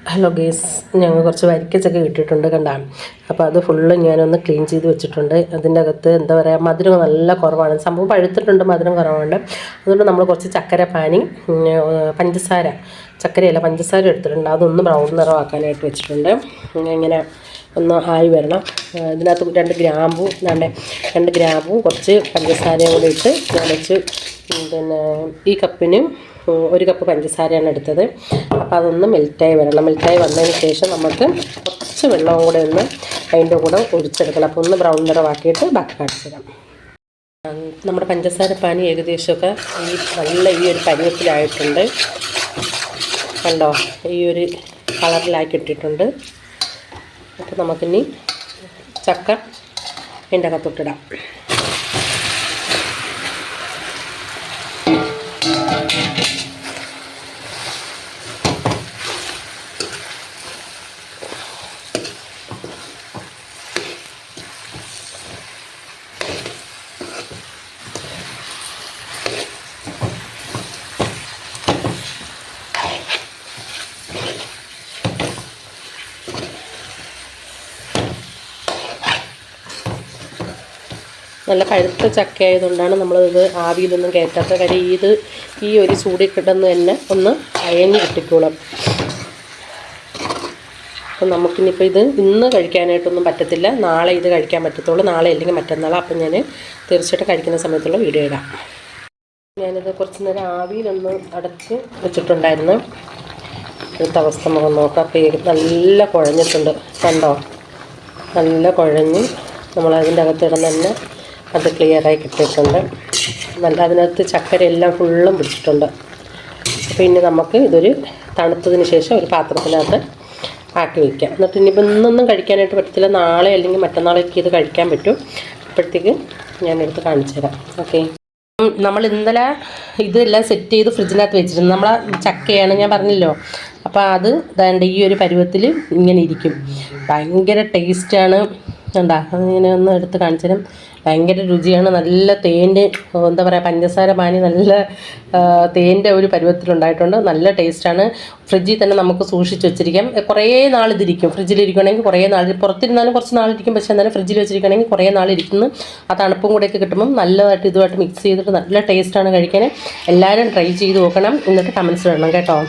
Hello guys, ഞങ്ങൾ കുറച്ച് വരിക്കച്ചൊക്കെ കിട്ടിയിട്ടുണ്ട് കണ്ടാൽ. അപ്പോൾ അത് ഫുള്ള് ഞാനൊന്ന് ക്ലീൻ ചെയ്ത് വെച്ചിട്ടുണ്ട്. അതിൻ്റെ അകത്ത് എന്താ പറയുക, മധുരം നല്ല കുറവാണ്. സംഭവം പഴുത്തിട്ടുണ്ട്, മധുരം കുറവുണ്ട്. അതുകൊണ്ട് നമ്മൾ കുറച്ച് ചക്കര പാനി, പഞ്ചസാര, ചക്കരയല്ല പഞ്ചസാര എടുത്തിട്ടുണ്ട്. അതൊന്ന് ബ്രൗൺ നിറമാക്കാനായിട്ട് വെച്ചിട്ടുണ്ട്. ഇങ്ങനെ ഒന്ന് ആയി വരണം. ഇതിനകത്ത് 2 ഗ്രാമ്പൂ, 2 ഗ്രാമ്പും കുറച്ച് പഞ്ചസാരയും കൂടി ഇട്ട് വെച്ച്, പിന്നെ ഈ കപ്പിന് 1 കപ്പ് പഞ്ചസാരയാണ് എടുത്തത്. അപ്പോൾ അതൊന്ന് മെൽറ്റായി വരണം. മെൽറ്റായി വന്നതിന് ശേഷം നമുക്ക് കുറച്ച് വെള്ളവും കൂടെ ഒന്ന് അതിൻ്റെ കൂടെ ഒഴിച്ചെടുക്കണം. അപ്പോൾ ഒന്ന് ബ്രൗൺ നിറമാക്കിയിട്ട് ബാക്കി കാണിച്ചു തരാം. നമ്മുടെ പഞ്ചസാര പാനി ഏകദേശമൊക്കെ ഈ ഒരു പരുവത്തിലായിട്ടുണ്ട്. കണ്ടോ, ഈ ഒരു കളറിലാക്കി ഇട്ടിട്ടുണ്ട്. അപ്പോൾ നമുക്കിനി ചക്ക അതിൻ്റെ അകത്തോട്ടിടാം. നല്ല പഴുത്ത ചക്ക ആയതുകൊണ്ടാണ് നമ്മളിത് ആവിയിലൊന്നും കയറ്റാത്ത. കാര്യം ഈ ഒരു ചൂടിൽ കിടന്ന് തന്നെ ഒന്ന് അയഞ്ഞ് കിട്ടിക്കോളും. അപ്പം നമുക്കിനിപ്പോൾ ഇത് ഇന്ന് കഴിക്കാനായിട്ടൊന്നും പറ്റത്തില്ല. നാളെ ഇത് കഴിക്കാൻ പറ്റത്തുള്ളൂ. നാളെ അല്ലെങ്കിൽ മറ്റന്നാൾ. അപ്പം ഞാൻ തീർച്ചയായിട്ടും കഴിക്കുന്ന സമയത്തുള്ള വീഡിയോ ഇടാം. ഞാനിത് കുറച്ച് നേരം ആവിയിലൊന്ന് അടച്ച് വെച്ചിട്ടുണ്ടായിരുന്നു. ഇന്നത്തെ അവസ്ഥ മുഖം നോക്കാം. അപ്പോൾ നല്ല കുഴഞ്ഞിട്ടുണ്ട്. കണ്ടോ, നല്ല കുഴഞ്ഞ് നമ്മളതിൻ്റെ അകത്ത് ഇടന്ന് തന്നെ അത് ക്ലിയറായി കിട്ടിയിട്ടുണ്ട്. നല്ല അതിനകത്ത് ചക്കര എല്ലാം ഫുള്ളും പിടിച്ചിട്ടുണ്ട്. അപ്പോൾ ഇനി നമുക്ക് ഇതൊരു തണുത്തതിന് ശേഷം ഒരു പാത്രത്തിനകത്ത് ആക്കി വയ്ക്കാം. എന്നിട്ട് ഇനിയിപ്പോൾ ഇന്നൊന്നും കഴിക്കാനായിട്ട് പറ്റത്തില്ല. നാളെ അല്ലെങ്കിൽ മറ്റന്നാളേക്ക് ഇത് കഴിക്കാൻ പറ്റും. അപ്പോഴത്തേക്ക് ഞാനെടുത്ത് കാണിച്ചു തരാം. ഓക്കെ, നമ്മൾ ഇന്നലെ ഇതെല്ലാം സെറ്റ് ചെയ്ത് ഫ്രിഡ്ജിനകത്ത് വെച്ചിരുന്നു. നമ്മളെ ചക്കയാണ് ഞാൻ പറഞ്ഞല്ലോ. അപ്പോൾ അത് ദാണ്ട് ഈ ഒരു പരുവത്തിൽ ഇങ്ങനെ ഇരിക്കും. ഭയങ്കര ടേസ്റ്റാണ്. കണ്ടാ, അതിങ്ങനെ ഒന്ന് എടുത്ത് കാണിച്ചു തരാം. ഭയങ്കര രുചിയാണ്. നല്ല തേൻ്റെ, എന്താ പറയുക, പഞ്ചസാര പാനി നല്ല തേൻ്റെ ഒരു പരുവത്തിലുണ്ടായിട്ടുണ്ട്. നല്ല ടേസ്റ്റാണ്. ഫ്രിഡ്ജിൽ തന്നെ നമുക്ക് സൂക്ഷിച്ച് വെച്ചിരിക്കാം. കുറേ നാളിതിരിക്കും. ഫ്രിഡ്ജിലിരിക്കണമെങ്കിൽ കുറേ നാൾ, പുറത്തിരുന്നാലും കുറച്ച് നാളിരിക്കും. പക്ഷേ എന്നാലും ഫ്രിഡ്ജിൽ വെച്ചിരിക്കണമെങ്കിൽ കുറേ നാളിരിക്കുന്നു. ആ തണുപ്പും കൂടെയൊക്കെ കിട്ടുമ്പം നല്ലതായിട്ട് ഇതുമായിട്ട് മിക്സ് ചെയ്തിട്ട് നല്ല ടേസ്റ്റാണ് കഴിക്കാൻ. എല്ലാവരും ട്രൈ ചെയ്ത് നോക്കണം. എന്നിട്ട് കമൻസ് ഇടണം കേട്ടോ.